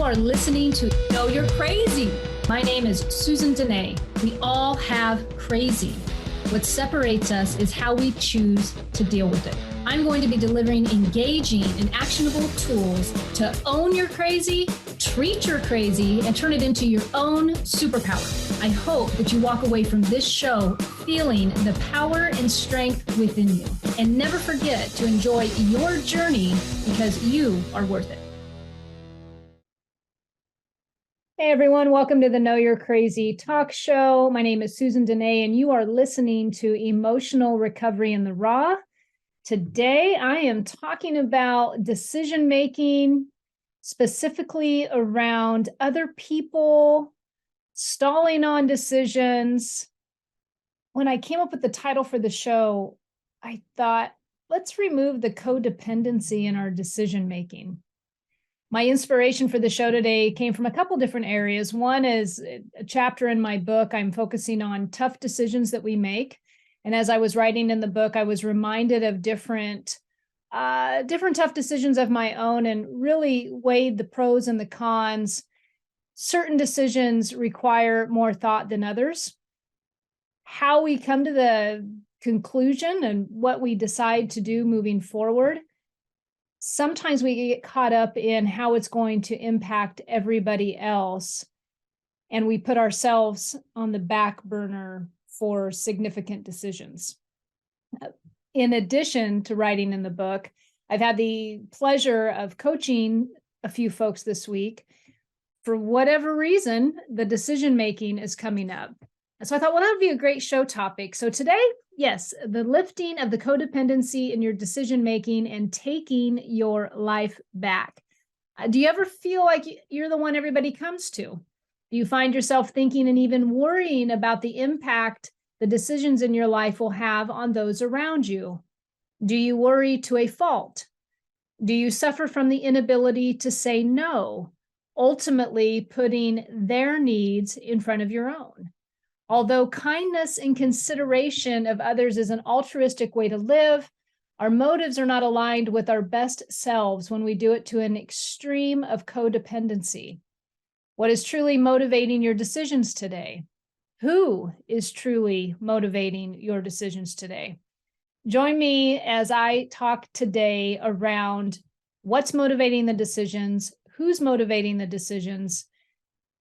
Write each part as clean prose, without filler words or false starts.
You are listening to Know You're Crazy. My name is Susan Denee. We all have crazy. What separates us is how we choose to deal with it. I'm going to be delivering engaging and actionable tools to own your crazy, treat your crazy, and turn it into your own superpower. I hope that you walk away from this show feeling the power and strength within you. And never forget to enjoy your journey because you are worth it. Hey everyone, welcome to the Know You're Crazy talk show. My name is Susan Denee, and you are listening to Emotional Recovery in the Raw. Today, I am talking about decision making, specifically around other people, stalling on decisions. When I came up with the title for the show, I thought, let's remove the codependency in our decision making. My inspiration for the show today came from a couple different areas. One is a chapter in my book. I'm focusing on tough decisions that we make. And as I was writing in the book, I was reminded of different tough decisions of my own and really weighed the pros and the cons. Certain decisions require more thought than others. How we come to the conclusion and what we decide to do moving forward. Sometimes we get caught up in how it's going to impact everybody else, and we put ourselves on the back burner for significant decisions. In addition to writing in the book, I've had the pleasure of coaching a few folks this week. For whatever reason, the decision making is coming up. And so I thought, well, that would be a great show topic. So today, yes, the lifting of the codependency in your decision making and taking your life back. Do you ever feel like you're the one everybody comes to? Do you find yourself thinking and even worrying about the impact the decisions in your life will have on those around you? Do you worry to a fault? Do you suffer from the inability to say no, ultimately putting their needs in front of your own? Although kindness and consideration of others is an altruistic way to live, our motives are not aligned with our best selves when we do it to an extreme of codependency. What is truly motivating your decisions today? Who is truly motivating your decisions today? Join me as I talk today around what's motivating the decisions, who's motivating the decisions,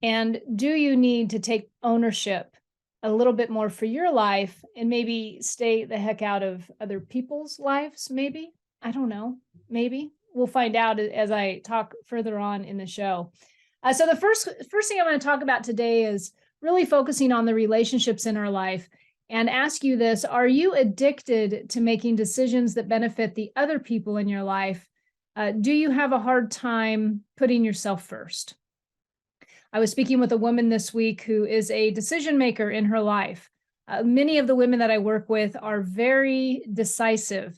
and do you need to take ownership a little bit more for your life and maybe stay the heck out of other people's lives, maybe? I don't know, maybe. We'll find out as I talk further on in the show. So the first thing I want to talk about today is really focusing on the relationships in our life and ask you this: are you addicted to making decisions that benefit the other people in your life? Do you have a hard time putting yourself first? I was speaking with a woman this week who is a decision maker in her life. Many of the women that I work with are very decisive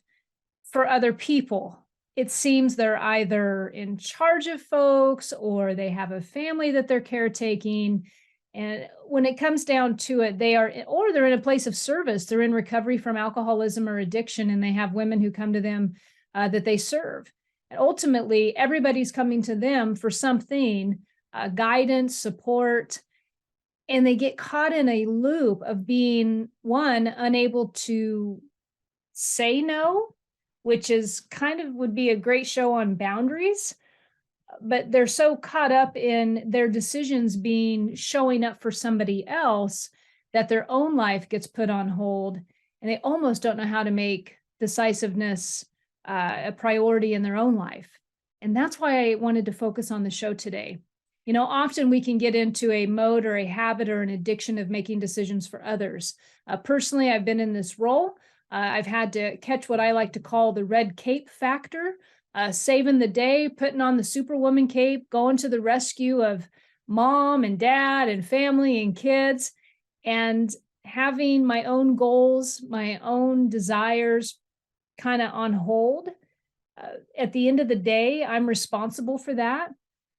for other people. It seems they're either in charge of folks or they have a family that they're caretaking. And when it comes down to it, they're in a place of service. They're in recovery from alcoholism or addiction, and they have women who come to them that they serve. And ultimately, everybody's coming to them for something, guidance, support, and they get caught in a loop of being, one, unable to say no, which is kind of would be a great show on boundaries, but they're so caught up in their decisions showing up for somebody else that their own life gets put on hold, and they almost don't know how to make decisiveness a priority in their own life. And that's why I wanted to focus on the show today. You know, often we can get into a mode or a habit or an addiction of making decisions for others. Personally, I've been in this role. I've had to catch what I like to call the red cape factor, saving the day, putting on the superwoman cape, going to the rescue of mom and dad and family and kids, and having my own goals, my own desires kind of on hold. At the end of the day, I'm responsible for that.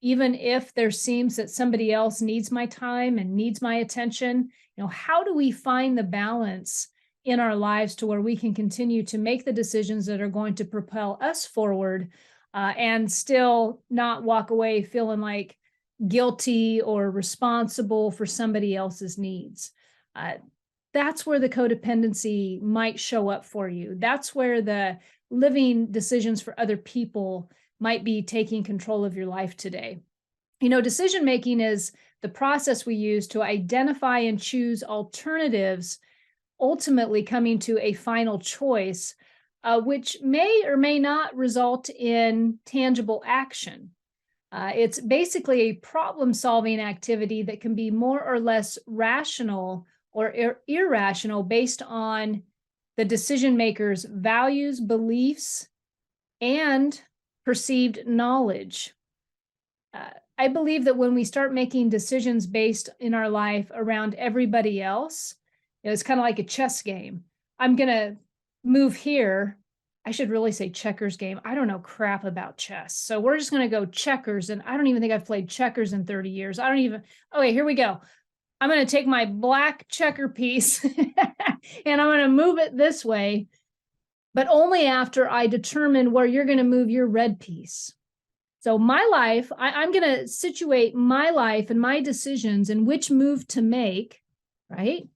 Even if there seems that somebody else needs my time and needs my attention, how do we find the balance in our lives to where we can continue to make the decisions that are going to propel us forward and still not walk away feeling like guilty or responsible for somebody else's needs. That's where the codependency might show up for you. That's where the living decisions for other people might be taking control of your life today. Decision making is the process we use to identify and choose alternatives, ultimately coming to a final choice, which may or may not result in tangible action. It's basically a problem-solving activity that can be more or less rational or irrational based on the decision maker's values, beliefs, and perceived knowledge. I believe that when we start making decisions based in our life around everybody else, it's kind of like a chess game. I'm going to move here. I should really say checkers game. I don't know crap about chess. So we're just going to go checkers. And I don't even think I've played checkers in 30 years. Okay, here we go. I'm going to take my black checker piece and I'm going to move it this way, but only after I determine where you're going to move your red piece. So my life, I'm going to situate my life and my decisions and which move to make, right,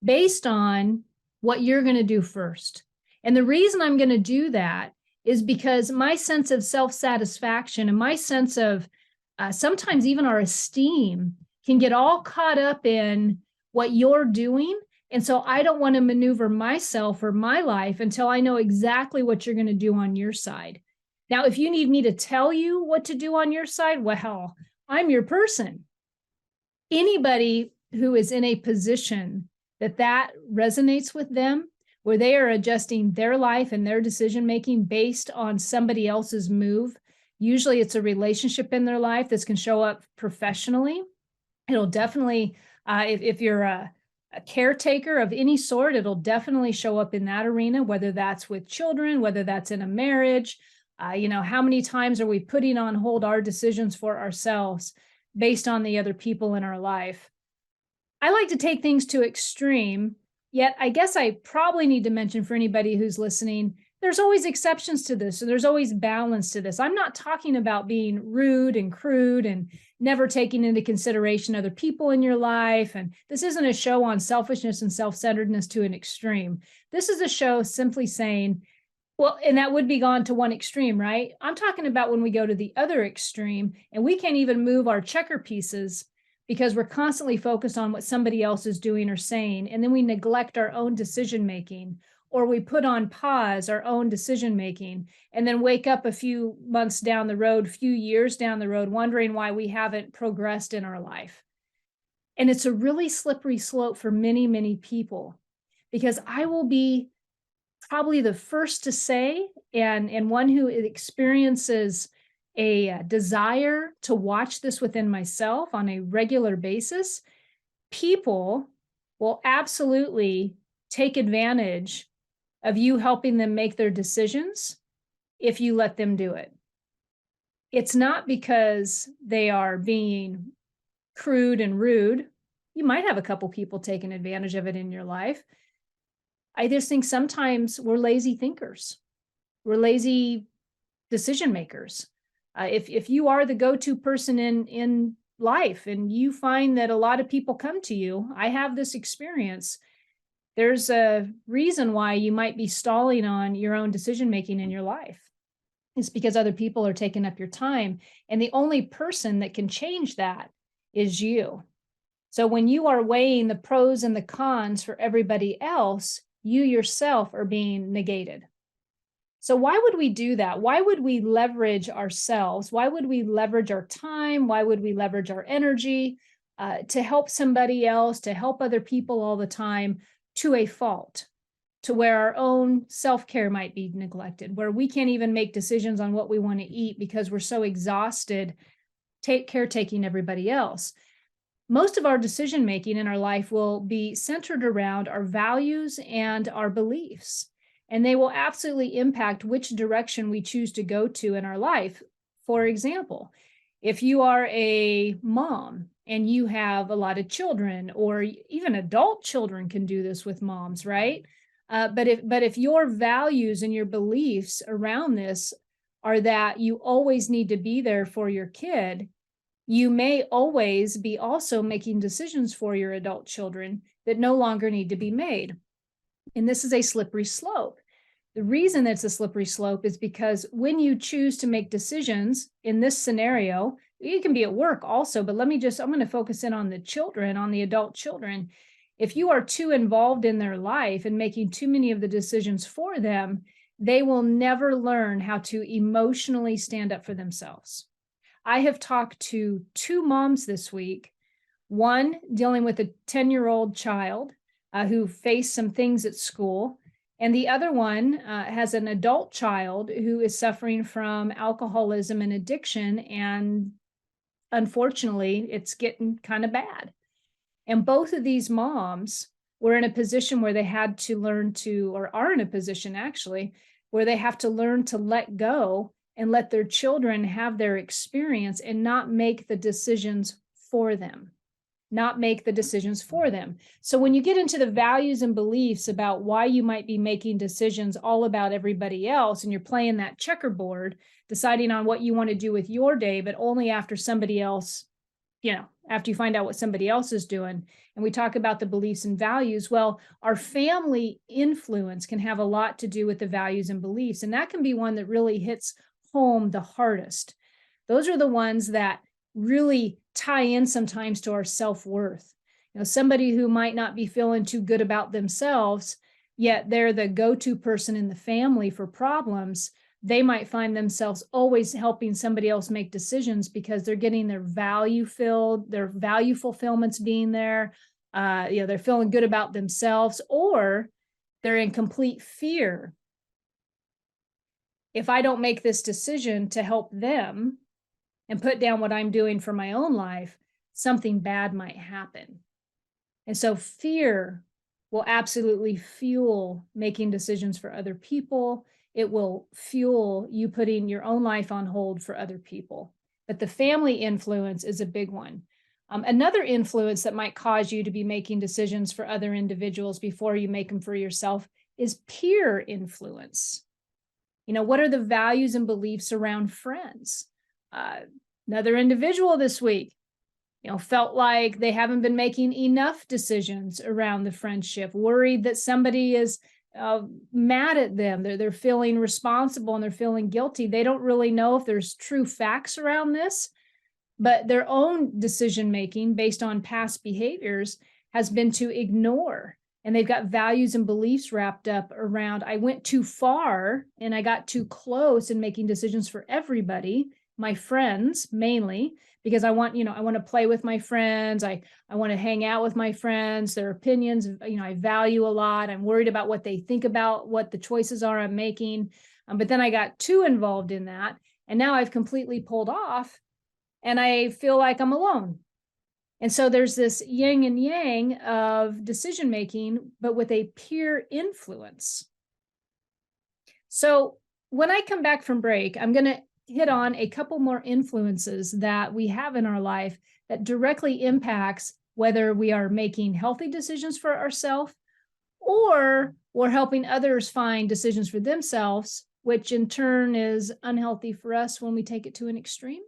based on what you're going to do first. And the reason I'm going to do that is because my sense of self-satisfaction and my sense of sometimes even our esteem can get all caught up in what you're doing. And so I don't want to maneuver myself or my life until I know exactly what you're going to do on your side. Now, if you need me to tell you what to do on your side, well, I'm your person. Anybody who is in a position that resonates with them, where they are adjusting their life and their decision-making based on somebody else's move, usually it's a relationship in their life. This can show up professionally. It'll definitely, if you're a caretaker of any sort, it'll definitely show up in that arena, whether that's with children, whether that's in a marriage. How many times are we putting on hold our decisions for ourselves based on the other people in our life? I like to take things to extreme, yet I guess I probably need to mention for anybody who's listening, there's always exceptions to this. So there's always balance to this. I'm not talking about being rude and crude and never taking into consideration other people in your life. And this isn't a show on selfishness and self-centeredness to an extreme. This is a show simply saying, well, and that would be gone to one extreme, right? I'm talking about when we go to the other extreme and we can't even move our checker pieces because we're constantly focused on what somebody else is doing or saying. And then we neglect our own decision-making, or we put on pause our own decision-making and then wake up a few months down the road, few years down the road, wondering why we haven't progressed in our life. And it's a really slippery slope for many, many people, because I will be probably the first to say, and one who experiences a desire to watch this within myself on a regular basis, people will absolutely take advantage of you helping them make their decisions if you let them do it. It's not because they are being crude and rude. You might have a couple people taking advantage of it in your life. I just think sometimes we're lazy thinkers. We're lazy decision makers. If you are the go-to person in life and you find that a lot of people come to you, I have this experience, there's a reason why you might be stalling on your own decision making in your life. It's because other people are taking up your time. And the only person that can change that is you. So when you are weighing the pros and the cons for everybody else, you yourself are being negated. So why would we do that? Why would we leverage ourselves? Why would we leverage our time? Why would we leverage our energy to help somebody else, to help other people all the time to a fault, to where our own self-care might be neglected, where we can't even make decisions on what we want to eat because we're so exhausted caretaking everybody else? Most of our decision-making in our life will be centered around our values and our beliefs, and they will absolutely impact which direction we choose to go to in our life. For example, if you are a mom and you have a lot of children, or even adult children can do this with moms, right? But if your values and your beliefs around this are that you always need to be there for your kid, You may always be also making decisions for your adult children that no longer need to be made. And this is a slippery slope. The reason it's a slippery slope is because when you choose to make decisions in this scenario, it can be at work also, but I'm going to focus in on the children, on the adult children. If you are too involved in their life and making too many of the decisions for them, they will never learn how to emotionally stand up for themselves. I have talked to two moms this week, one dealing with a 10-year-old child who faced some things at school, and the other one has an adult child who is suffering from alcoholism and addiction, and unfortunately, it's getting kind of bad. And both of these moms were in a position where they had to learn to, or are in a position actually, where they have to learn to let go and let their children have their experience and not make the decisions for them. Not make the decisions for them. So when you get into the values and beliefs about why you might be making decisions all about everybody else, and you're playing that checkerboard, deciding on what you want to do with your day, but only after somebody else, after you find out what somebody else is doing. And we talk about the beliefs and values. Well, our family influence can have a lot to do with the values and beliefs. And that can be one that really hits home the hardest. Those are the ones that really tie in sometimes to our self-worth. Somebody who might not be feeling too good about themselves, yet they're the go-to person in the family for problems. They might find themselves always helping somebody else make decisions because they're getting their value filled, their value fulfillments being there. They're feeling good about themselves, or they're in complete fear. If I don't make this decision to help them and put down what I'm doing for my own life, something bad might happen. And so fear will absolutely fuel making decisions for other people. It will fuel you putting your own life on hold for other people. But the family influence is a big one. Another influence that might cause you to be making decisions for other individuals before you make them for yourself is peer influence. What are the values and beliefs around friends? Another individual this week, felt like they haven't been making enough decisions around the friendship, worried that somebody is mad at them. They're feeling responsible and they're feeling guilty. They don't really know if there's true facts around this, but their own decision-making based on past behaviors has been to ignore. And they've got values and beliefs wrapped up around, I went too far and I got too close in making decisions for everybody, my friends mainly, because I want to play with my friends. I want to hang out with my friends, their opinions, I value a lot. I'm worried about what they think about what the choices are I'm making. But then I got too involved in that. And now I've completely pulled off and I feel like I'm alone. And so there's this yin and yang of decision-making, but with a peer influence. So when I come back from break, I'm going to hit on a couple more influences that we have in our life that directly impacts whether we are making healthy decisions for ourselves or we're helping others find decisions for themselves, which in turn is unhealthy for us when we take it to an extreme.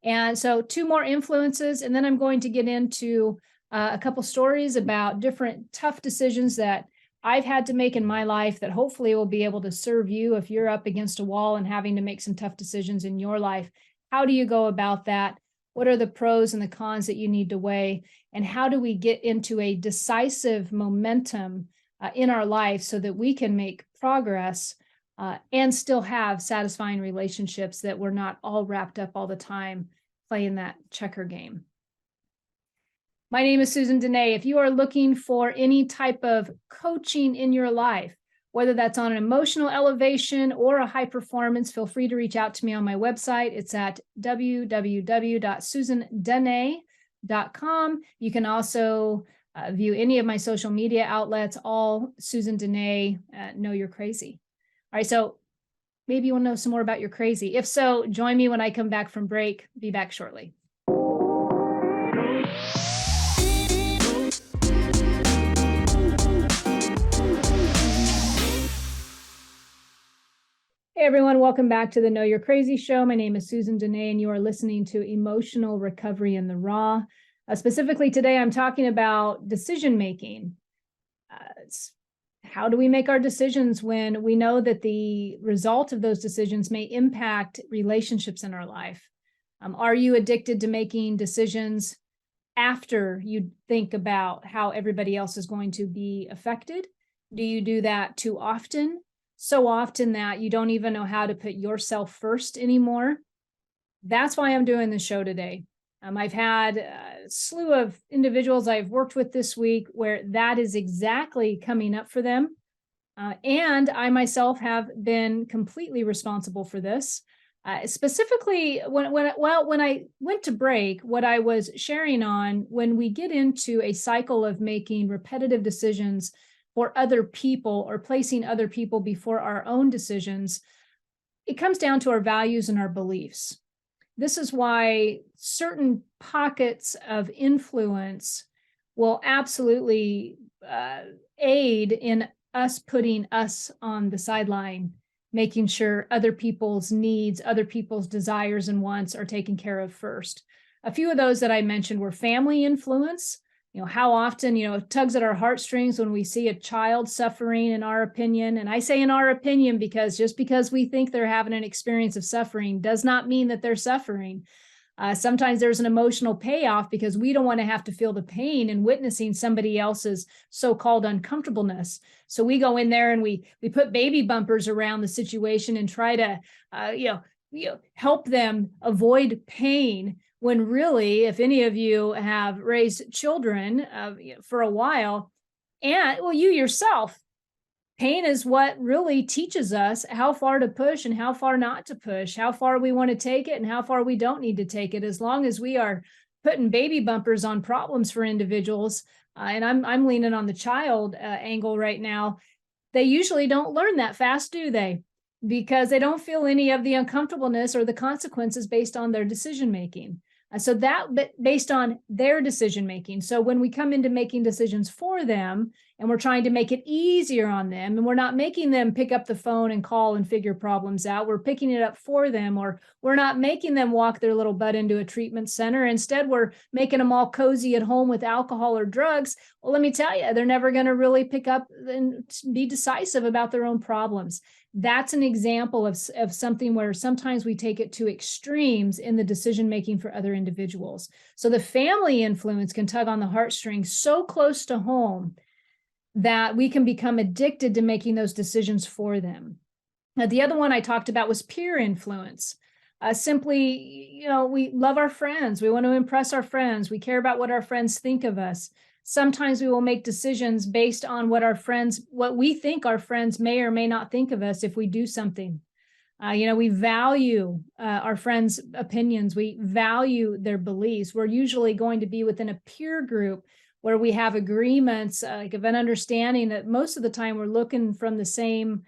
And so two more influences, and then I'm going to get into a couple stories about different tough decisions that I've had to make in my life that hopefully will be able to serve you if you're up against a wall and having to make some tough decisions in your life. How do you go about that? What are the pros and the cons that you need to weigh? And how do we get into a decisive momentum in our life so that we can make progress and still have satisfying relationships that we're not all wrapped up all the time playing that checker game? My name is Susan Denee. If you are looking for any type of coaching in your life, whether that's on an emotional elevation or a high performance, feel free to reach out to me on my website. It's at www.susandenee.com. You can also view any of my social media outlets, all Susan Denee, Know You're Crazy. All right, so maybe you want to know some more about your crazy. If so, join me when I come back from break. Be back shortly. Hey everyone, welcome back to the Know You're Crazy show. My name is Susan Denee, and you are listening to Emotional Recovery in the Raw. Specifically today, I'm talking about decision making. How do we make our decisions when we know that the result of those decisions may impact relationships in our life? Are you addicted to making decisions after you think about how everybody else is going to be affected? Do you do that too often? So often that you don't even know how to put yourself first anymore? That's why I'm doing this show today. I've had a slew of individuals I've worked with this week where that is exactly coming up for them. And I myself have been completely responsible for this. Specifically, when I went to break, what I was sharing on, when we get into a cycle of making repetitive decisions for other people or placing other people before our own decisions, it comes down to our values and our beliefs. This is why certain pockets of influence will absolutely aid in us putting us on the sideline, making sure other people's needs, other people's desires and wants are taken care of first. A few of those that I mentioned were family influence. How often, it tugs at our heartstrings when we see a child suffering, in our opinion. And I say in our opinion, because just because we think they're having an experience of suffering does not mean that they're suffering. Sometimes there's an emotional payoff because we don't want to have to feel the pain in witnessing somebody else's so-called uncomfortableness. So we go in there and we put baby bumpers around the situation and try to, help them avoid pain. When really, if any of you have raised children for a while, and you yourself, pain is what really teaches us how far to push and how far not to push, how far we want to take it and how far we don't need to take it. As long as we are putting baby bumpers on problems for individuals, and I'm leaning on the child angle right now, they usually don't learn that fast, do they? Because they don't feel any of the uncomfortableness or the consequences based on their decision making. So that based on their decision making. So when we come into making decisions for them and we're trying to make it easier on them, and we're not making them pick up the phone and call and figure problems out, we're picking it up for them, or we're not making them walk their little butt into a treatment center. Instead, we're making them all cozy at home with alcohol or drugs. Well, let me tell you, they're never going to really pick up and be decisive about their own problems. That's an example of something where sometimes we take it to extremes in the decision making for other individuals. So the family influence can tug on the heartstrings so close to home that we can become addicted to making those decisions for them. Now, the other one I talked about was peer influence. Simply, we love our friends. We want to impress our friends. We care about what our friends think of us. Sometimes we will make decisions based on what we think our friends may or may not think of us if we do something. We value our friends' opinions. We value their beliefs. We're usually going to be within a peer group where we have agreements, like of an understanding that most of the time we're looking from the same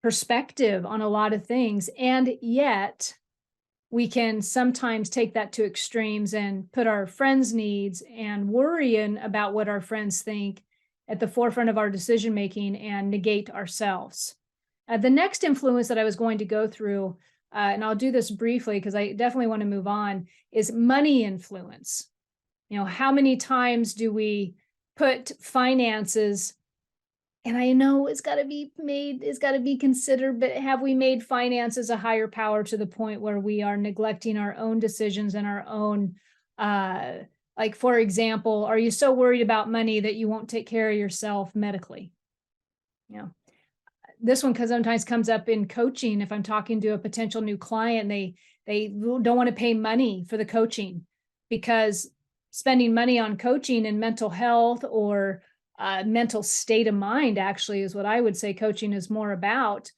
perspective on a lot of things. And yet we can sometimes take that to extremes and put our friends' needs and worrying about what our friends think at the forefront of our decision making and negate ourselves. The next influence that I was going to go through, and I'll do this briefly because I definitely want to move on, is money influence. How many times do we put finances, and I know it's got to be considered, but have we made finances a higher power to the point where we are neglecting our own decisions and our own, like, for example, are you so worried about money that you won't take care of yourself medically? This one sometimes comes up in coaching. If I'm talking to a potential new client, they don't want to pay money for the coaching because spending money on coaching and mental health or mental state of mind actually is what I would say coaching is more about.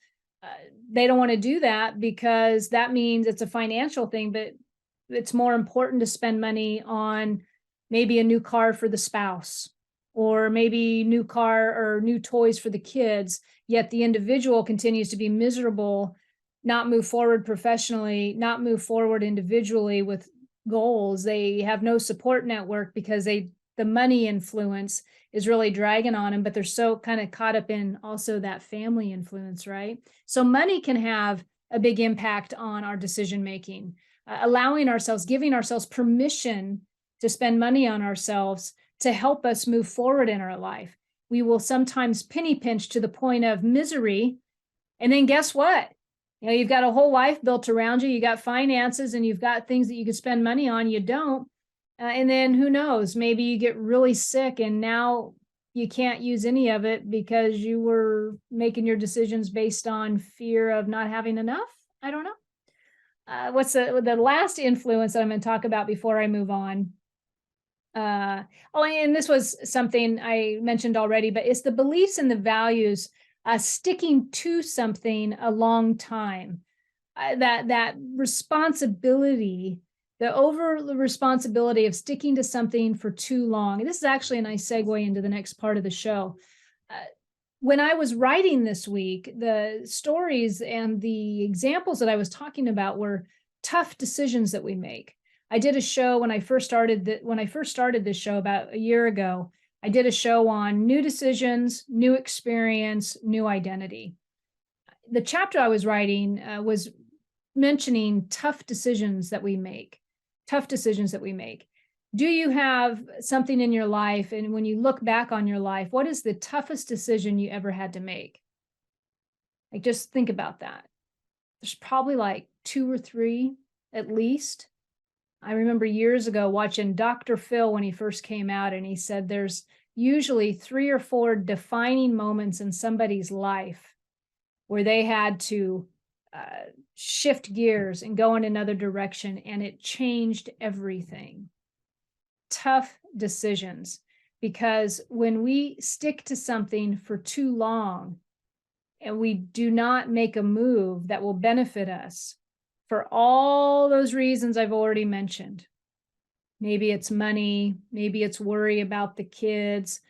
They don't want to do that because that means it's a financial thing, but it's more important to spend money on maybe a new car for the spouse, or maybe new car or new toys for the kids, yet the individual continues to be miserable, not move forward professionally, not move forward individually with goals. They have no support network because the the money influence is really dragging on them, but they're so kind of caught up in also that family influence, right? So money can have a big impact on our decision making, allowing ourselves, giving ourselves permission to spend money on ourselves to help us move forward in our life. We will sometimes penny pinch to the point of misery. And then guess what? You've got a whole life built around you. You got finances and you've got things that you could spend money on. You don't. And then who knows, maybe you get really sick and now you can't use any of it because you were making your decisions based on fear of not having enough. I don't know. What's the last influence that I'm going to talk about before I move on? And this was something I mentioned already, but it's the beliefs and the values, sticking to something a long time, that responsibility, the responsibility of sticking to something for too long. And this is actually a nice segue into the next part of the show. When I was writing this week, the stories and the examples that I was talking about were tough decisions that we make. I did a show when I first started this show about a year ago. I did a show on new decisions, new experience, new identity. The chapter I was writing was mentioning tough decisions that we make. Tough decisions that we make. Do you have something in your life, and when you look back on your life, what is the toughest decision you ever had to make? Like, just think about that. There's probably like 2 or 3 at least. I remember years ago watching Dr. Phil when he first came out, and he said there's usually 3 or 4 defining moments in somebody's life where they had to shift gears and go in another direction, and it changed everything. Tough decisions, because when we stick to something for too long and we do not make a move that will benefit us, for all those reasons I've already mentioned. Maybe it's money, maybe it's worry about the kids,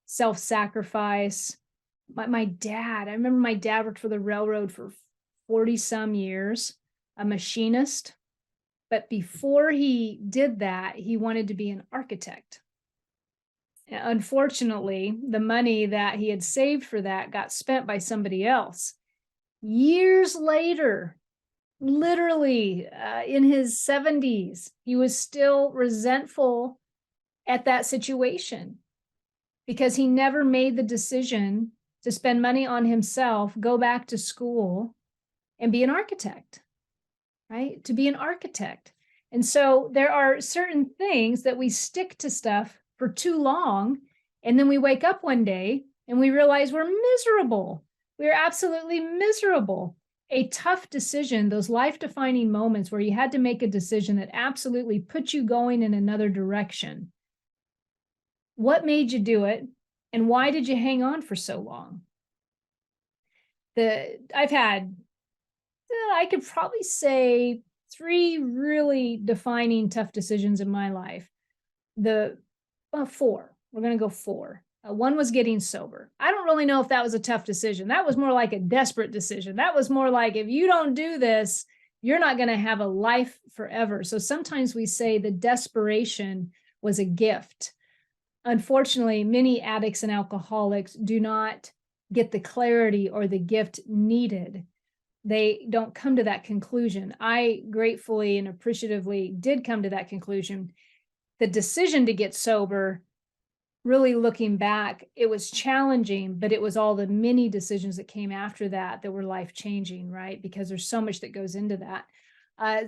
self-sacrifice. My dad, I remember my dad worked for the railroad for 40 some years, a machinist. But before he did that, he wanted to be an architect. Unfortunately, the money that he had saved for that got spent by somebody else. Years later, literally in his 70s, he was still resentful at that situation because he never made the decision to spend money on himself, go back to school, and be an architect, right? To be an architect. And so there are certain things that we stick to stuff for too long, and then we wake up one day and we realize we're miserable. We're absolutely miserable. A tough decision, those life-defining moments where you had to make a decision that absolutely put you going in another direction. What made you do it, and why did you hang on for so long? I've had, I could probably say 3 really defining tough decisions in my life. 4. We're going to go 4. One was getting sober. I don't really know if that was a tough decision. That was more like a desperate decision. That was more like, if you don't do this, you're not going to have a life forever. So sometimes we say the desperation was a gift. Unfortunately, many addicts and alcoholics do not get the clarity or the gift needed. They don't come to that conclusion. I gratefully and appreciatively did come to that conclusion. The decision to get sober, really looking back, it was challenging, but it was all the many decisions that came after that that were life-changing, right? Because there's so much that goes into that.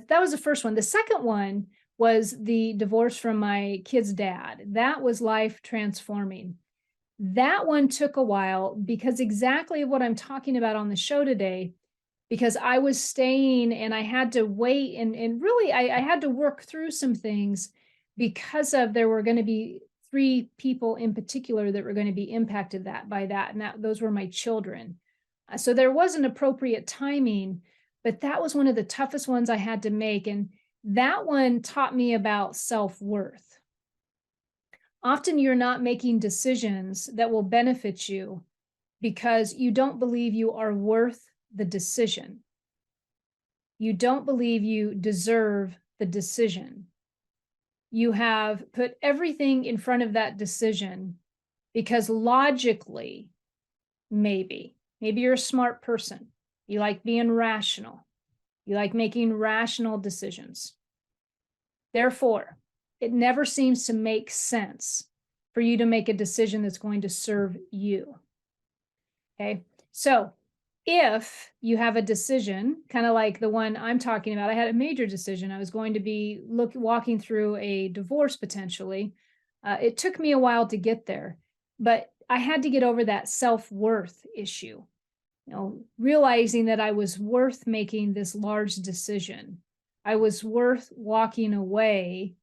That was the first one. The second one was the divorce from my kid's dad. That was life-transforming. That one took a while because exactly what I'm talking about on the show today, because I was staying and I had to wait and really I had to work through some things because of there were going to be 3 people in particular that were going to be impacted by that. And those were my children. So there was an appropriate timing, but that was one of the toughest ones I had to make. And that one taught me about self-worth. Often you're not making decisions that will benefit you because you don't believe you are worth the decision. You don't believe you deserve the decision. You have put everything in front of that decision because logically, maybe you're a smart person. You like being rational. You like making rational decisions. Therefore, it never seems to make sense for you to make a decision that's going to serve you. Okay. So if you have a decision, kind of like the one I'm talking about, I had a major decision. I was going to be walking through a divorce potentially. It took me a while to get there, but I had to get over that self-worth issue. Realizing that I was worth making this large decision. I was worth walking away,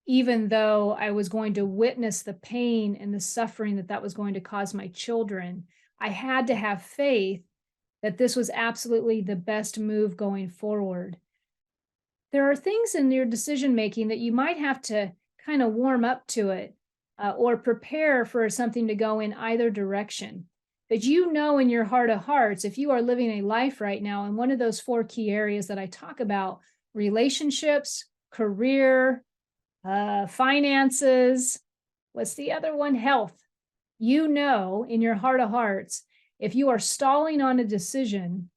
even though I was going to witness the pain and the suffering that was going to cause my children. I had to have faith that this was absolutely the best move going forward. There are things in your decision making that you might have to kind of warm up to it or prepare for something to go in either direction. But in your heart of hearts, if you are living a life right now in one of those 4 key areas that I talk about, relationships, career, finances, what's the other one? Health. In your heart of hearts, if you are stalling on a decision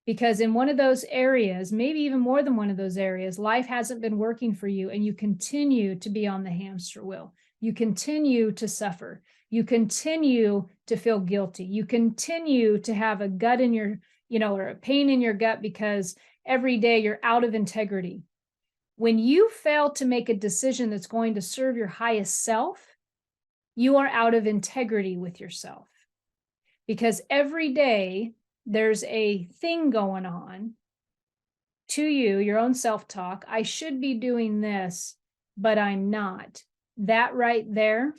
because in one of those areas, maybe even more than one of those areas, life hasn't been working for you and you continue to be on the hamster wheel. You continue to suffer. You continue to feel guilty. You continue to have a gut in your, or a pain in your gut because every day you're out of integrity. When you fail to make a decision that's going to serve your highest self, you are out of integrity with yourself. Because every day there's a thing going on to you, your own self-talk. I should be doing this, but I'm not. That right there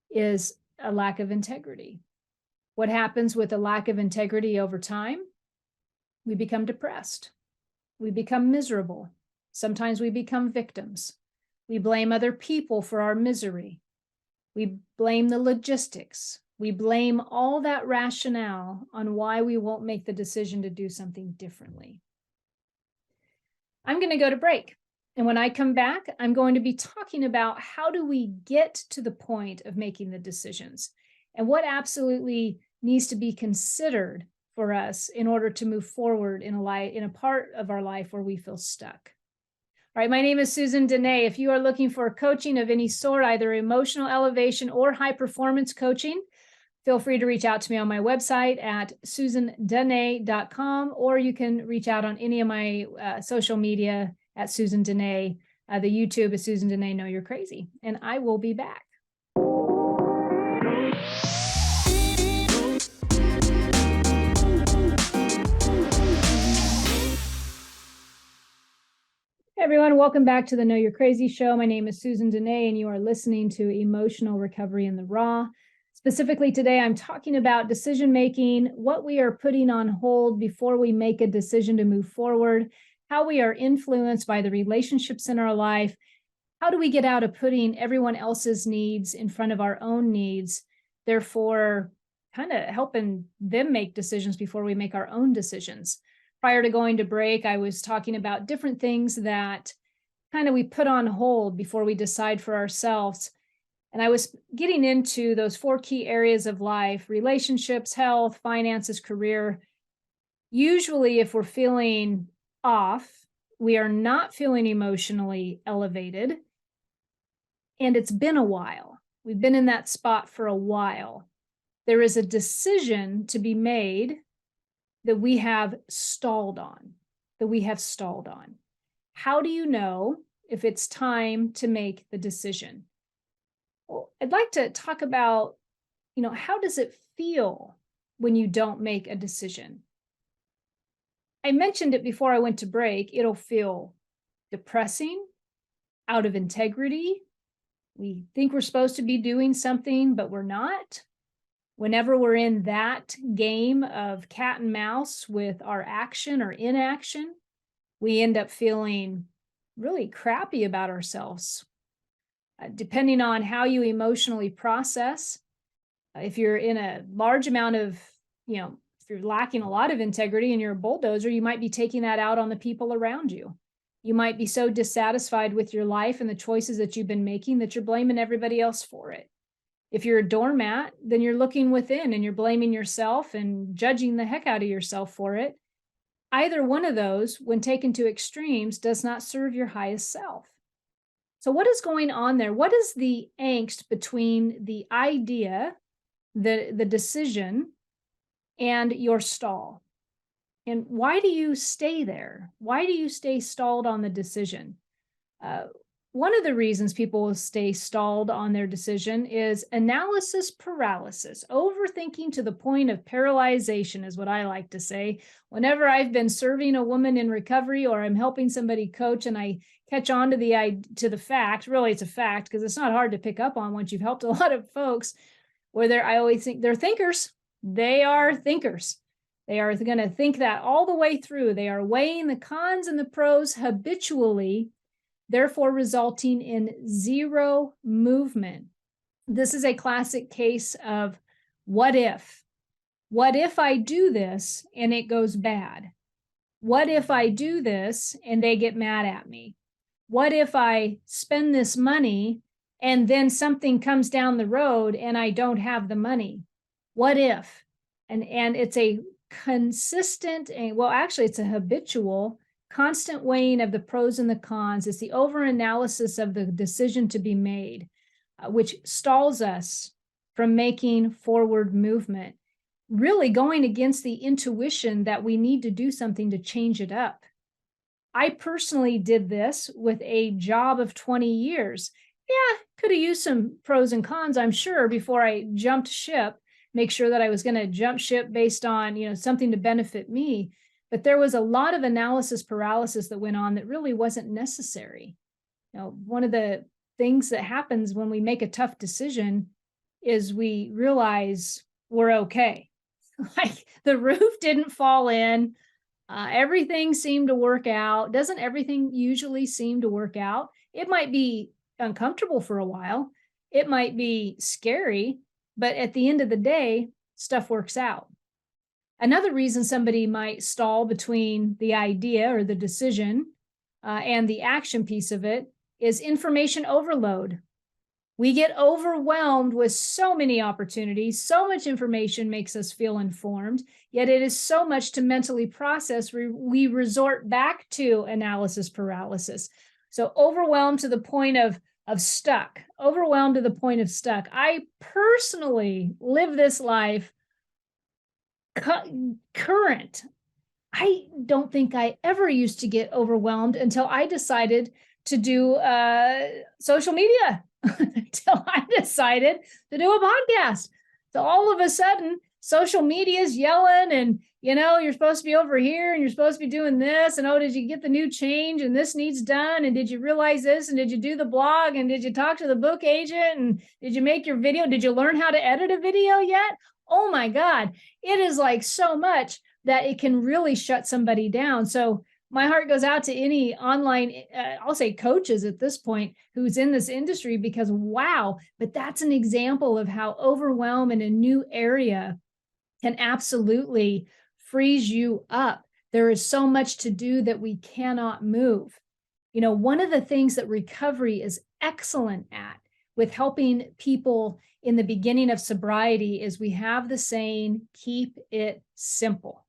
is a lack of integrity. What happens with a lack of integrity over time? We become depressed. We become miserable. Sometimes we become victims. We blame other people for our misery. We blame the logistics. We blame all that rationale on why we won't make the decision to do something differently. I'm going to go to break. And when I come back, I'm going to be talking about how do we get to the point of making the decisions and what absolutely needs to be considered for us in order to move forward in a part of our life where we feel stuck. All right, my name is Susan Denee. If you are looking for coaching of any sort, either emotional elevation or high performance coaching, feel free to reach out to me on my website at susandenee.com, or you can reach out on any of my social media at Susan Denee. The YouTube is Susan Denee Know You're Crazy, and I will be back. Hey everyone, welcome back to the Know You're Crazy show. My name is Susan Denee, and you are listening to Emotional Recovery in the Raw. Specifically today, I'm talking about decision-making, what we are putting on hold before we make a decision to move forward, how we are influenced by the relationships in our life, how do we get out of putting everyone else's needs in front of our own needs, therefore kind of helping them make decisions before we make our own decisions. Prior to going to break, I was talking about different things that kind of we put on hold before we decide for ourselves. And I was getting into those 4 key areas of life: relationships, health, finances, career. Usually, if we're feeling off, we are not feeling emotionally elevated. And it's been a while. We've been in that spot for a while. There is a decision to be made that we have stalled on, How do you know if it's time to make the decision? Well, I'd like to talk about, how does it feel when you don't make a decision? I mentioned it before I went to break. It'll feel depressing, out of integrity. We think we're supposed to be doing something, but we're not. Whenever we're in that game of cat and mouse with our action or inaction, we end up feeling really crappy about ourselves. Depending on how you emotionally process, if you're in a large amount of, if you're lacking a lot of integrity and you're a bulldozer, you might be taking that out on the people around you. You might be so dissatisfied with your life and the choices that you've been making that you're blaming everybody else for it. If you're a doormat, then you're looking within and you're blaming yourself and judging the heck out of yourself for it. Either one of those, when taken to extremes, does not serve your highest self. So what is going on there? What is the angst between the idea, the decision, and your stall? And why do you stay there? Why do you stay stalled on the decision? One of the reasons people stay stalled on their decision is analysis paralysis. Overthinking to the point of paralyzation is what I like to say. Whenever I've been serving a woman in recovery or I'm helping somebody coach and I catch on to the fact, really it's a fact because it's not hard to pick up on once you've helped a lot of folks, where I always think they're thinkers. They are thinkers. They are going to think that all the way through. They are weighing the cons and the pros habitually, therefore resulting in zero movement. This is a classic case of what if? What if I do this and it goes bad? What if I do this and they get mad at me? What if I spend this money and then something comes down the road and I don't have the money? What if? And it's a consistent, well, actually it's a habitual, constant weighing of the pros and the cons. It's the over-analysis of the decision to be made, which stalls us from making forward movement, really going against the intuition that we need to do something to change it up. I personally did this with a job of 20 years. Yeah, could have used some pros and cons, I'm sure, before I jumped ship, make sure that I was going to jump ship based on, something to benefit me. But there was a lot of analysis paralysis that went on that really wasn't necessary. One of the things that happens when we make a tough decision is we realize we're okay. Like the roof didn't fall in. Everything seemed to work out. Doesn't everything usually seem to work out? It might be uncomfortable for a while. It might be scary, but at the end of the day, stuff works out. Another reason somebody might stall between the idea or the decision and the action piece of it is information overload. We get overwhelmed with so many opportunities. So much information makes us feel informed, yet it is so much to mentally process. We resort back to analysis paralysis. So overwhelmed to the point of stuck, overwhelmed to the point of stuck. I personally live this life current. I don't think I ever used to get overwhelmed until I decided to do social media. Until I decided to do a podcast. So all of a sudden, social media is yelling and, you're supposed to be over here and you're supposed to be doing this. And, oh, did you get the new change? And this needs done. And did you realize this? And did you do the blog? And did you talk to the book agent? And did you make your video? Did you learn how to edit a video yet? Oh my God, it is like so much that it can really shut somebody down. So my heart goes out to any online, I'll say coaches at this point, who's in this industry, because wow, but that's an example of how overwhelm in a new area can absolutely freeze you up. There is so much to do that we cannot move. One of the things that recovery is excellent at with helping people in the beginning of sobriety is we have the saying, keep it simple.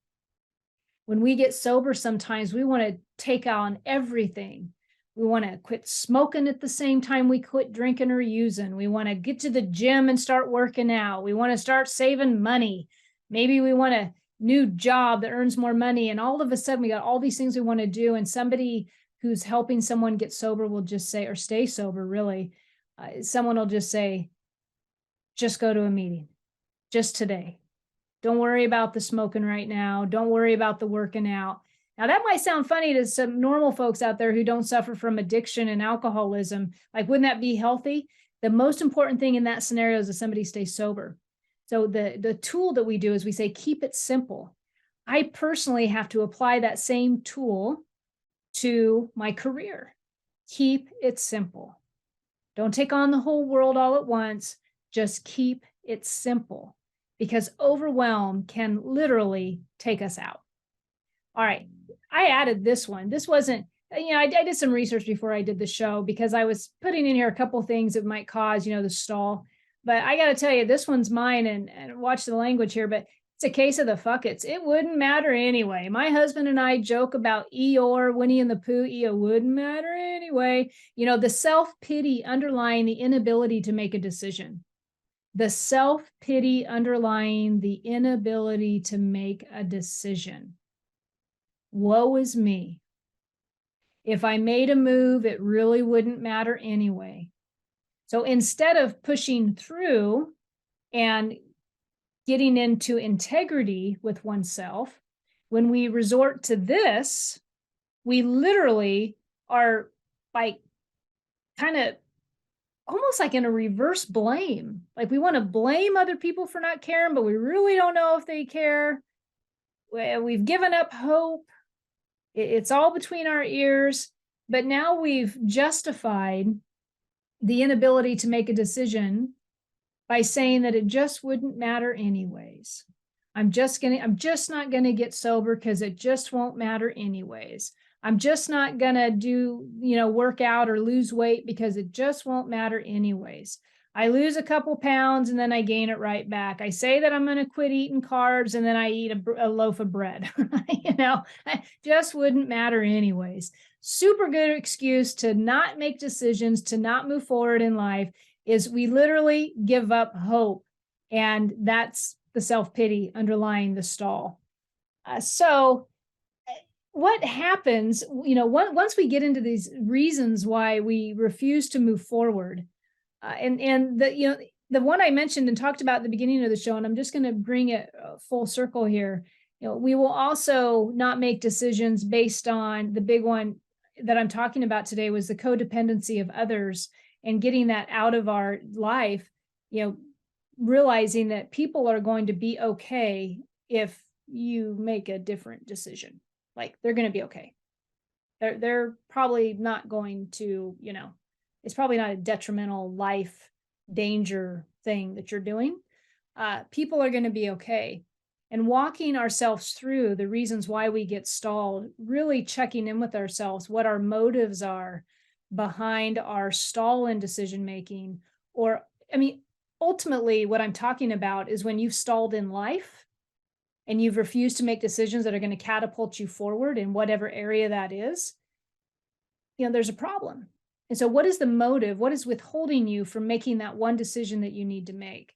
When we get sober, sometimes we want to take on everything. We want to quit smoking at the same time we quit drinking or using. We want to get to the gym and start working out. We want to start saving money. Maybe we want a new job that earns more money. And all of a sudden, we got all these things we want to do. And somebody who's helping someone get sober will just say, or stay sober, really, someone will just say, just go to a meeting, just today. Don't worry about the smoking right now. Don't worry about the working out. Now, that might sound funny to some normal folks out there who don't suffer from addiction and alcoholism. Like, wouldn't that be healthy? The most important thing in that scenario is that somebody stays sober. So the tool that we do is we say, keep it simple. I personally have to apply that same tool to my career. Keep it simple. Don't take on the whole world all at once. Just keep it simple, because overwhelm can literally take us out. All right, I added this one. This wasn't I did some research before I did the show because I was putting in here a couple things that might cause, the stall. But I got to tell you, this one's mine, and watch the language here, but it's a case of the fuck it's. It wouldn't matter anyway. My husband and I joke about Eeyore, Winnie and the Pooh. It wouldn't matter anyway. The self-pity underlying the inability to make a decision. The self-pity underlying the inability to make a decision. Woe is me. If I made a move, it really wouldn't matter anyway. So instead of pushing through and getting into integrity with oneself, when we resort to this, we literally are like kind of almost like in a reverse blame. Like we want to blame other people for not caring, but we really don't know if they care. We've given up hope. It's all between our ears, but now we've justified the inability to make a decision by saying that it just wouldn't matter anyways. I'm just not going to get sober because it just won't matter anyways. I'm just not going to do, work out or lose weight because it just won't matter anyways. I lose a couple pounds and then I gain it right back. I say that I'm going to quit eating carbs and then I eat a loaf of bread. It just wouldn't matter anyways. Super good excuse to not make decisions, to not move forward in life is we literally give up hope. And that's the self-pity underlying the stall. So what happens, once we get into these reasons why we refuse to move forward, and the one I mentioned and talked about at the beginning of the show, and I'm just going to bring it full circle here. We will also not make decisions based on the big one that I'm talking about today was the codependency of others and getting that out of our life, realizing that people are going to be okay if you make a different decision. Like they're going to be okay. They're probably not going to, it's probably not a detrimental life danger thing that you're doing. People are going to be okay. And walking ourselves through the reasons why we get stalled, really checking in with ourselves, what our motives are behind our stall in decision making. Ultimately, what I'm talking about is when you've stalled in life and you've refused to make decisions that are going to catapult you forward in whatever area that is, there's a problem. And so what is the motive? What is withholding you from making that one decision that you need to make?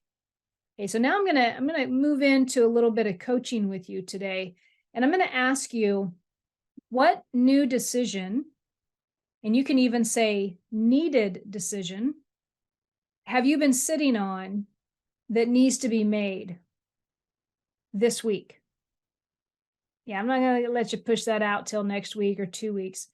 Okay, so now I'm gonna move into a little bit of coaching with you today. And I'm gonna ask you, what new decision, and you can even say needed decision, have you been sitting on that needs to be made this week? Yeah, I'm not gonna let you push that out till next week or 2 weeks.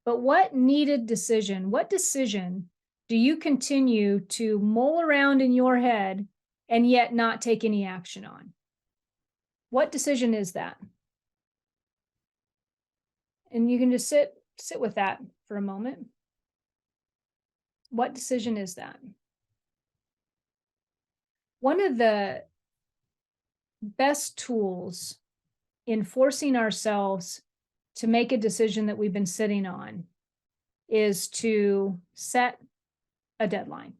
But what needed decision, what decision do you continue to mull around in your head and yet not take any action on? What decision is that? And you can just sit with that for a moment. What decision is that? One of the best tools in forcing ourselves to make a decision that we've been sitting on is to set a deadline.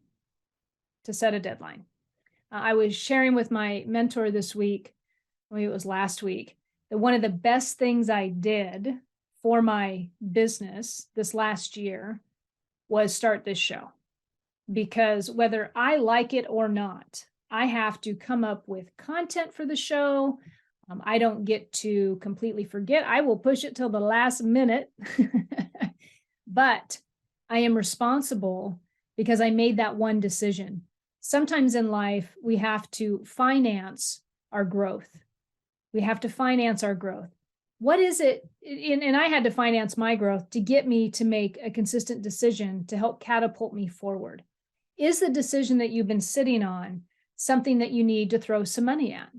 I was sharing with my mentor this week, maybe it was last week, that one of the best things I did for my business this last year was start this show. Because whether I like it or not, I have to come up with content for the show. I don't get to completely forget. I will push it till the last minute, but I am responsible because I made that one decision. Sometimes in life, we have to finance our growth. What is it? And I had to finance my growth to get me to make a consistent decision to help catapult me forward. Is the decision that you've been sitting on something that you need to throw some money at?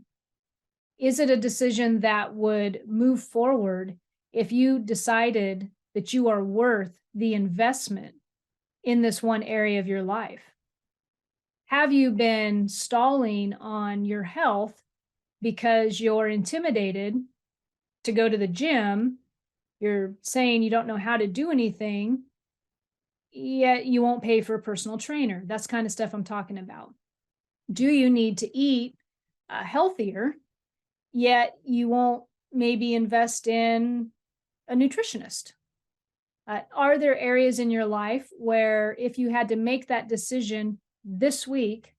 Is it a decision that would move forward if you decided that you are worth the investment in this one area of your life? Have you been stalling on your health because you're intimidated to go to the gym You're saying you don't know how to do anything, yet you won't pay for a personal trainer. That's kind of stuff I'm talking about. Do you need to eat healthier, yet you won't maybe invest in a nutritionist? Are there areas in your life where if you had to make that decision this week,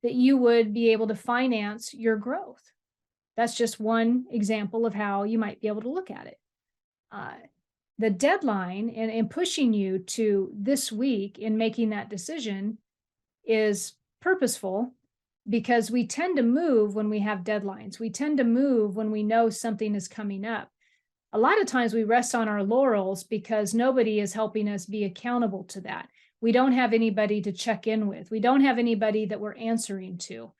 that you would be able to finance your growth? That's just one example of how you might be able to look at it. The deadline and pushing you to this week in making that decision is purposeful, because we tend to move when we have deadlines. We tend to move when we know something is coming up. A lot of times we rest on our laurels because nobody is helping us be accountable to that. We don't have anybody to check in with. We don't have anybody that we're answering to.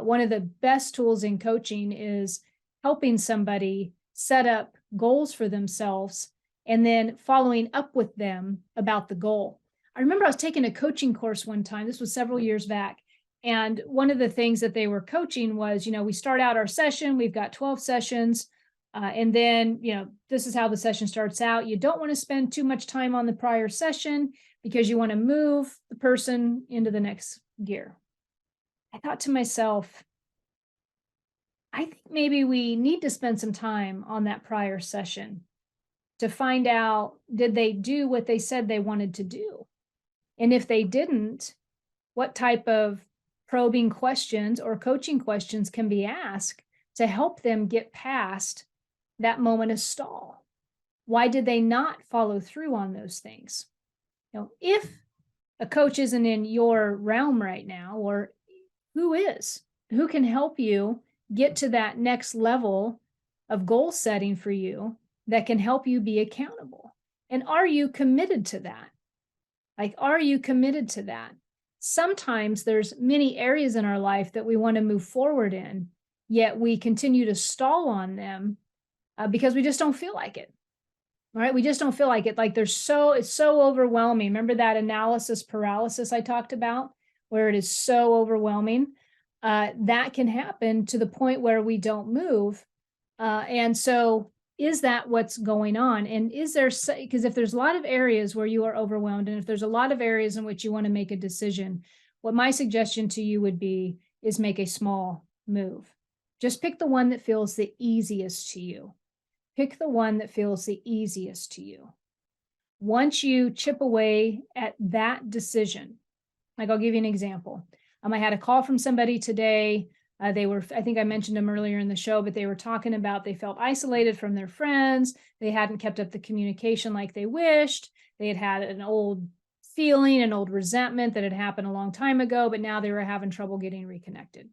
One of the best tools in coaching is helping somebody set up goals for themselves and then following up with them about the goal. I remember I was taking a coaching course one time. This was several years back. And one of the things that they were coaching was, we start out our session, we've got 12 sessions. And then, this is how the session starts out. You don't want to spend too much time on the prior session because you want to move the person into the next gear. I thought to myself, I think maybe we need to spend some time on that prior session to find out, did they do what they said they wanted to do? And if they didn't, what type of probing questions or coaching questions can be asked to help them get past that moment of stall? Why did they not follow through on those things? If a coach isn't in your realm right now, or who is? Who can help you get to that next level of goal setting for you that can help you be accountable? And are you committed to that? Are you committed to that? Sometimes there's many areas in our life that we want to move forward in, yet we continue to stall on them because we just don't feel like it. All right. We just don't feel like it. It's so overwhelming. Remember that analysis paralysis I talked about, where it is so overwhelming? That can happen to the point where we don't move. And so is that what's going on? And is there, because if there's a lot of areas where you are overwhelmed, and if there's a lot of areas in which you want to make a decision, what my suggestion to you would be is make a small move. Just pick the one that feels the easiest to you. Pick the one that feels the easiest to you. Once you chip away at that decision, I'll give you an example. I had a call from somebody today. I think I mentioned them earlier in the show, but they were talking about they felt isolated from their friends. They hadn't kept up the communication like they wished. They had an old feeling, an old resentment that had happened a long time ago, but now they were having trouble getting reconnected.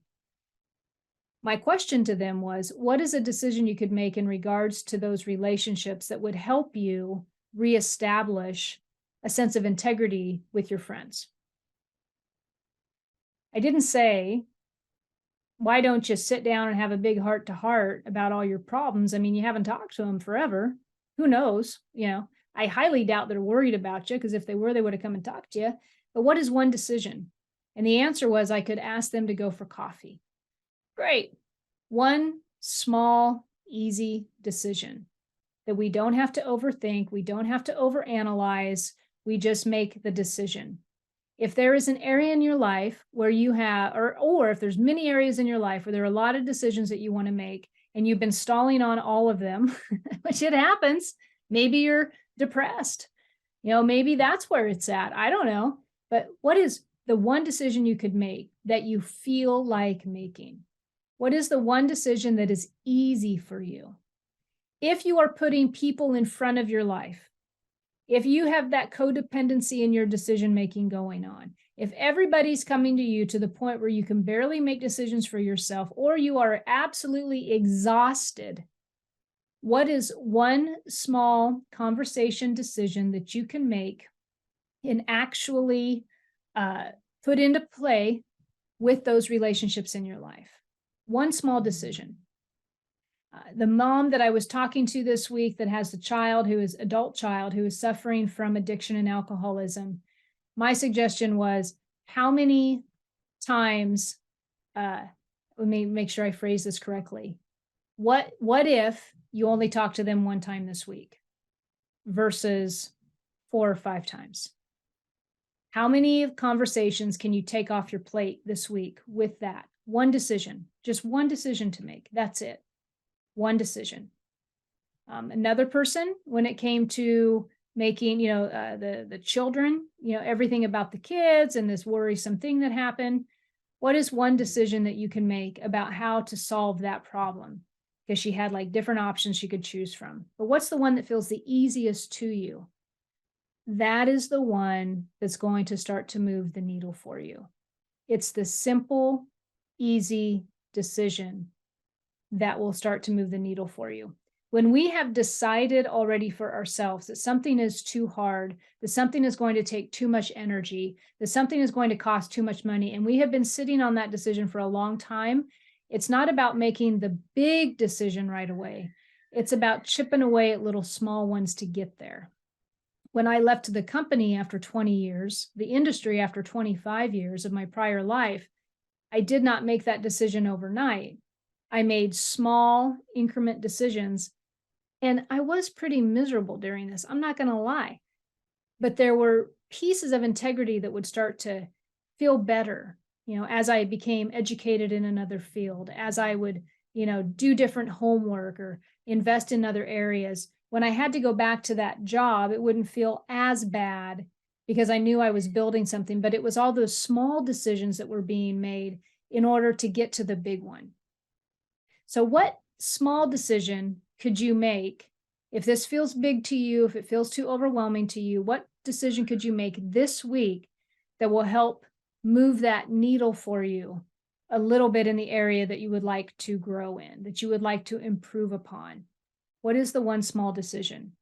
My question to them was, what is a decision you could make in regards to those relationships that would help you reestablish a sense of integrity with your friends? I didn't say, why don't you sit down and have a big heart to heart about all your problems? You haven't talked to them forever. Who knows? I highly doubt they're worried about you, because if they were, they would have come and talked to you. But what is one decision? And the answer was, I could ask them to go for coffee. Great. One small, easy decision that we don't have to overthink. We don't have to overanalyze. We just make the decision. If there is an area in your life where you have, or if there's many areas in your life where there are a lot of decisions that you want to make and you've been stalling on all of them, which it happens, maybe you're depressed, maybe that's where it's at. I don't know. But what is the one decision you could make that you feel like making? What is the one decision that is easy for you? If you are putting people in front of your life, if you have that codependency in your decision-making going on, if everybody's coming to you to the point where you can barely make decisions for yourself, or you are absolutely exhausted, what is one small conversation decision that you can make and actually put into play with those relationships in your life? One small decision. The mom that I was talking to this week that has adult child who is suffering from addiction and alcoholism, my suggestion was, how many times, let me make sure I phrase this correctly. What if you only talk to them one time this week versus 4 or 5 times? How many conversations can you take off your plate this week with that? One decision, just one decision to make. That's it. One decision. Another person, when it came to making, the children, everything about the kids and this worrisome thing that happened, what is one decision that you can make about how to solve that problem? Because she had like different options she could choose from. But what's the one that feels the easiest to you? That is the one that's going to start to move the needle for you. It's the simple, easy decision that will start to move the needle for you. When we have decided already for ourselves that something is too hard, that something is going to take too much energy, that something is going to cost too much money, and we have been sitting on that decision for a long time, it's not about making the big decision right away. It's about chipping away at little small ones to get there. When I left the company after 20 years, the industry after 25 years of my prior life, I did not make that decision overnight. I made small increment decisions, and I was pretty miserable during this. I'm not going to lie, but there were pieces of integrity that would start to feel better, as I became educated in another field, as I would, do different homework or invest in other areas. When I had to go back to that job, it wouldn't feel as bad because I knew I was building something, but it was all those small decisions that were being made in order to get to the big one. So what small decision could you make if this feels big to you, if it feels too overwhelming to you? What decision could you make this week that will help move that needle for you a little bit in the area that you would like to grow in, that you would like to improve upon? What is the one small decision?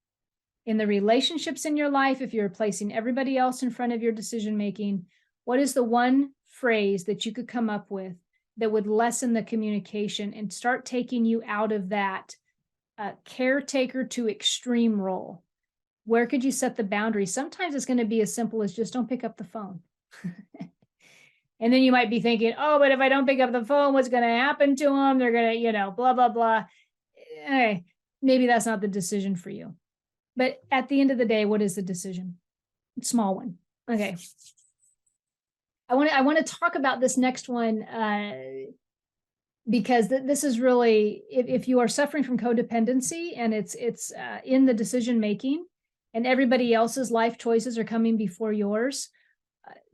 In the relationships in your life, if you're placing everybody else in front of your decision making, what is the one phrase that you could come up with that would lessen the communication and start taking you out of that caretaker to extreme role? Where could you set the boundary? Sometimes it's going to be as simple as just don't pick up the phone. And then you might be thinking, oh, but if I don't pick up the phone, what's going to happen to them? They're going to, blah, blah, blah. Maybe that's not the decision for you. But at the end of the day, what is the decision? Small one. Okay. I want to talk about this next one because this is really, if you are suffering from codependency and it's in the decision making and everybody else's life choices are coming before yours,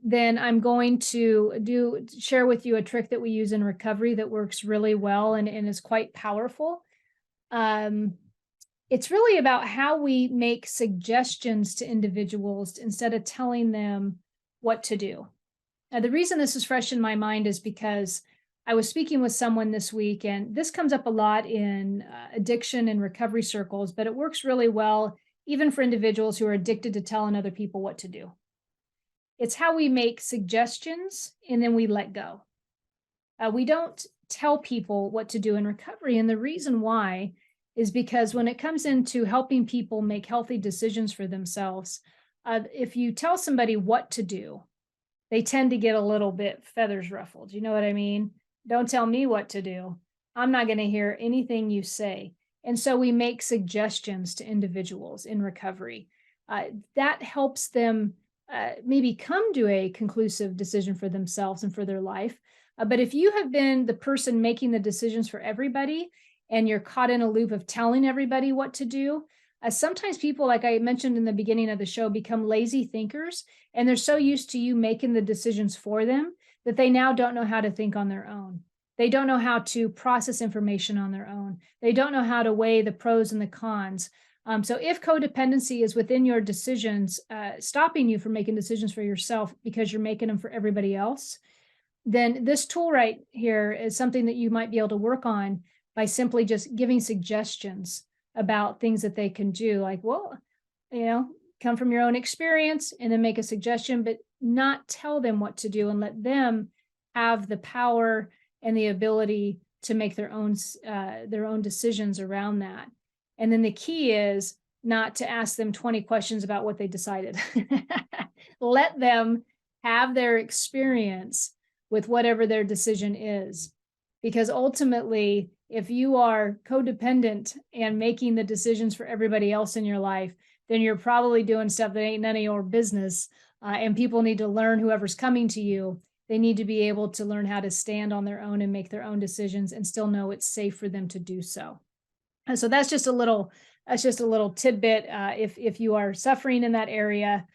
then I'm going to share with you a trick that we use in recovery that works really well and is quite powerful. It's really about how we make suggestions to individuals instead of telling them what to do. Now, the reason this is fresh in my mind is because I was speaking with someone this week, and this comes up a lot in addiction and recovery circles, but it works really well even for individuals who are addicted to telling other people what to do. It's how we make suggestions and then we let go. We don't tell people what to do in recovery, and the reason why is because when it comes into helping people make healthy decisions for themselves, if you tell somebody what to do, they tend to get a little bit feathers ruffled. You know what I mean? Don't tell me what to do. I'm not going to hear anything you say. And so we make suggestions to individuals in recovery. That helps them maybe come to a conclusive decision for themselves and for their life. But if you have been the person making the decisions for everybody and you're caught in a loop of telling everybody what to do, sometimes people, like I mentioned in the beginning of the show, become lazy thinkers, and they're so used to you making the decisions for them that they now don't know how to think on their own. They don't know how to process information on their own. They don't know how to weigh the pros and the cons. So if codependency is within your decisions, stopping you from making decisions for yourself because you're making them for everybody else, then this tool right here is something that you might be able to work on by simply just giving suggestions about things that they can do. Like, well, come from your own experience and then make a suggestion, but not tell them what to do and let them have the power and the ability to make their own decisions around that. And then the key is not to ask them 20 questions about what they decided. Let them have their experience with whatever their decision is. because ultimately, if you are codependent and making the decisions for everybody else in your life, then you're probably doing stuff that ain't none of your business. And people need to learn, whoever's coming to you, they need to be able to learn how to stand on their own and make their own decisions and still know it's safe for them to do so. And so that's just a little tidbit. If you are suffering in that area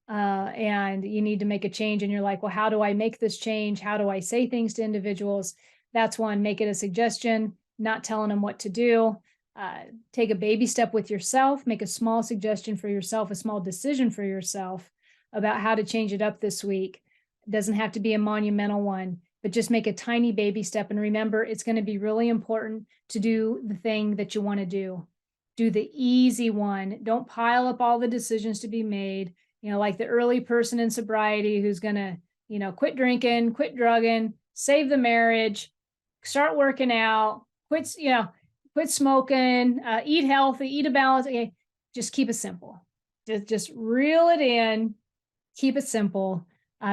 and you need to make a change and you're like, well, how do I make this change? How do I say things to individuals? That's one, make it a suggestion, not telling them what to do. Take a baby step with yourself, make a small suggestion for yourself, a small decision for yourself about how to change it up this week. It doesn't have to be a monumental one, but just make a tiny baby step. And remember, it's going to be really important to do the thing that you want to do. Do the easy one. Don't pile up all the decisions to be made. Like the early person in sobriety who's going to, quit drinking, quit drugging, save the marriage, start working out, quit smoking, eat healthy, eat a balance. Okay, just keep it simple. Just reel it in, keep it simple.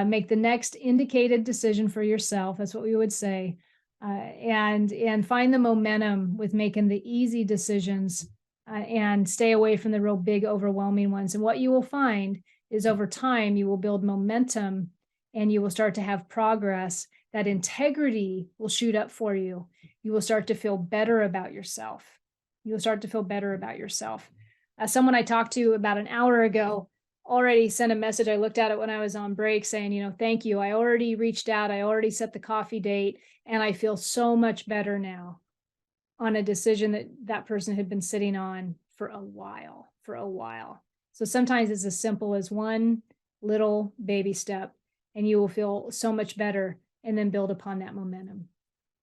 Make the next indicated decision for yourself. That's what we would say. And find the momentum with making the easy decisions and stay away from the real big, overwhelming ones. And what you will find is over time, you will build momentum and you will start to have progress. That integrity will shoot up for you. You will start to feel better about yourself. Someone I talked to about an hour ago already sent a message. I looked at it when I was on break saying, thank you. I already reached out. I already set the coffee date and I feel so much better now on a decision that person had been sitting on for a while. So sometimes it's as simple as one little baby step and you will feel so much better and then build upon that momentum.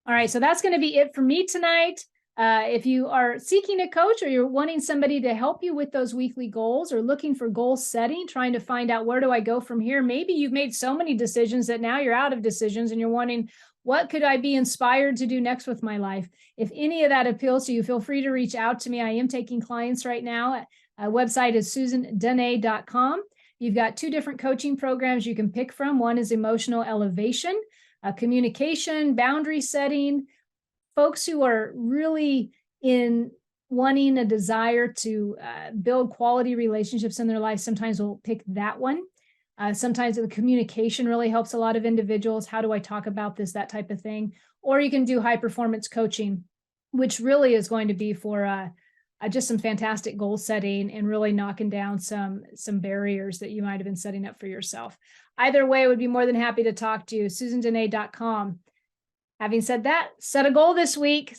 All right. So that's going to be it for me tonight. If you are seeking a coach or you're wanting somebody to help you with those weekly goals or looking for goal setting, trying to find out where do I go from here? Maybe you've made so many decisions that now you're out of decisions and you're wondering, what could I be inspired to do next with my life? If any of that appeals to you, feel free to reach out to me. I am taking clients right now. Website is SusanDenee.com. You've got 2 different coaching programs you can pick from. One is emotional elevation, communication, boundary setting. Folks who are really in wanting a desire to build quality relationships in their life sometimes will pick that one. Sometimes the communication really helps a lot of individuals. How do I talk about this, that type of thing? Or you can do high performance coaching, which really is going to be for just some fantastic goal setting and really knocking down some barriers that you might have been setting up for yourself. Either way, I would be more than happy to talk to you. SusanDenee.com. Having said that, set a goal this week,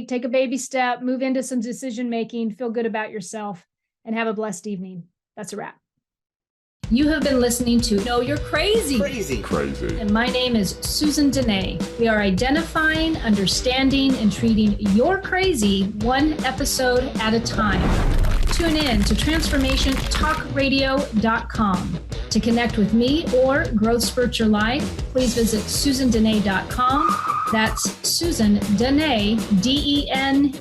take a baby step, move into some decision making, feel good about yourself, and have a blessed evening. That's a wrap. You have been listening to Know You're Crazy. And my name is Susan Denee. We are identifying, understanding, and treating your crazy one episode at a time. Tune in to transformationtalkradio.com. To connect with me or Growth Spurt Your Life, please visit SusanDenee.com. That's Susan Denee, DENEE.com.